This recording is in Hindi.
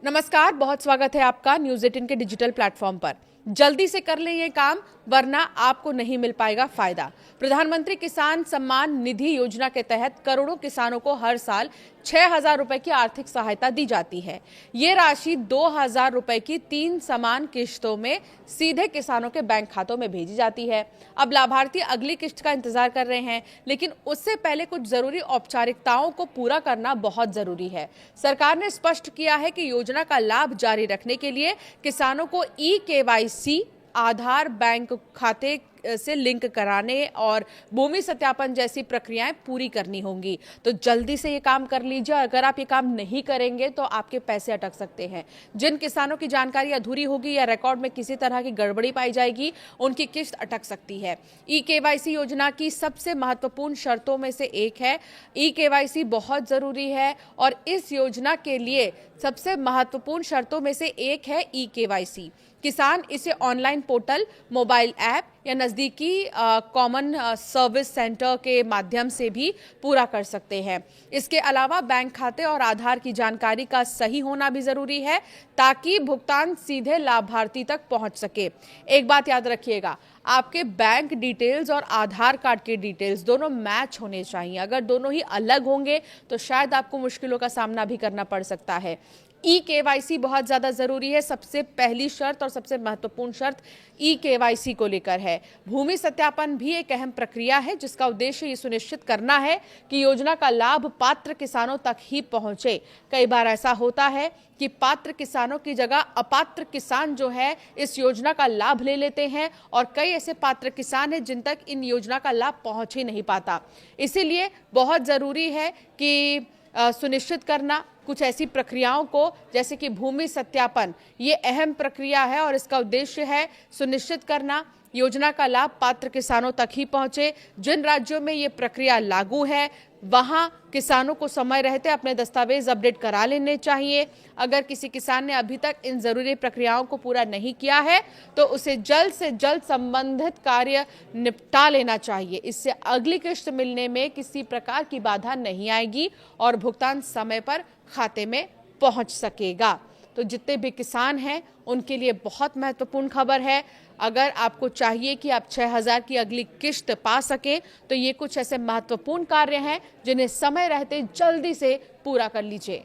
नमस्कार, बहुत स्वागत है आपका न्यूज़ 18 के डिजिटल प्लेटफॉर्म पर। जल्दी से कर लें ये काम, वरना आपको नहीं मिल पाएगा फायदा। प्रधानमंत्री किसान सम्मान निधि योजना के तहत करोड़ों किसानों को हर साल 6,000 रुपए की आर्थिक सहायता दी जाती है। ये राशि 2,000 रुपए की 3 समान किश्तों में सीधे किसानों के बैंक खातों में भेजी जाती है। अब लाभार्थी अगली किश्त का इंतजार कर रहे हैं, लेकिन उससे पहले कुछ जरूरी औपचारिकताओं को पूरा करना बहुत जरूरी है। सरकार ने स्पष्ट किया है कि योजना का लाभ जारी रखने के लिए किसानों को ई-केवाईसी, आधार, बैंक खाते से लिंक कराने और भूमि सत्यापन जैसी प्रक्रियाएं पूरी करनी होंगी। तो जल्दी से ये काम कर लीजिए। अगर आप ये काम नहीं करेंगे तो आपके पैसे अटक सकते हैं। जिन किसानों की जानकारी अधूरी होगी या रिकॉर्ड में किसी तरह की गड़बड़ी पाई जाएगी, उनकी किश्त अटक सकती है। ई-केवाईसी योजना की सबसे महत्वपूर्ण शर्तों में से एक है। ई-केवाईसी बहुत जरूरी है और इस योजना के लिए सबसे महत्वपूर्ण शर्तों में से एक है ई-केवाईसी। किसान इसे ऑनलाइन पोर्टल, मोबाइल ऐप या नज़दीकी कॉमन सर्विस सेंटर के माध्यम से भी पूरा कर सकते हैं। इसके अलावा बैंक खाते और आधार की जानकारी का सही होना भी ज़रूरी है, ताकि भुगतान सीधे लाभार्थी तक पहुंच सके। एक बात याद रखिएगा, आपके बैंक डिटेल्स और आधार कार्ड के डिटेल्स दोनों मैच होने चाहिए। अगर दोनों ही अलग होंगे तो शायद आपको मुश्किलों का सामना भी करना पड़ सकता है। ई-केवाईसी बहुत ज़्यादा ज़रूरी है। सबसे पहली शर्त और सबसे महत्वपूर्ण शर्त ई-केवाईसी को लेकर है। भूमि सत्यापन भी एक अहम प्रक्रिया है, जिसका उद्देश्य ये सुनिश्चित करना है कि योजना का लाभ पात्र किसानों तक ही पहुंचे। कई बार ऐसा होता है कि पात्र किसानों की जगह अपात्र किसान जो है इस योजना का लाभ ले लेते हैं, और कई ऐसे पात्र किसान हैं जिन तक इन योजना का लाभ पहुंच ही नहीं पाता। इसीलिए बहुत ज़रूरी है कि सुनिश्चित करना कुछ ऐसी प्रक्रियाओं को, जैसे कि भूमि सत्यापन, ये अहम प्रक्रिया है और इसका उद्देश्य है सुनिश्चित करना योजना का लाभ पात्र किसानों तक ही पहुंचे। जिन राज्यों में ये प्रक्रिया लागू है, वहां किसानों को समय रहते अपने दस्तावेज अपडेट करा लेने चाहिए। अगर किसी किसान ने अभी तक इन जरूरी प्रक्रियाओं को पूरा नहीं किया है तो उसे जल्द से जल्द संबंधित कार्य निपटा लेना चाहिए। इससे अगली किश्त मिलने में किसी प्रकार की बाधा नहीं आएगी और भुगतान समय पर खाते में पहुंच सकेगा। तो जितने भी किसान हैं उनके लिए बहुत महत्वपूर्ण खबर है। अगर आपको चाहिए कि आप 6,000 की अगली किश्त पा सकें, तो ये कुछ ऐसे महत्वपूर्ण कार्य हैं जिन्हें समय रहते जल्दी से पूरा कर लीजिए।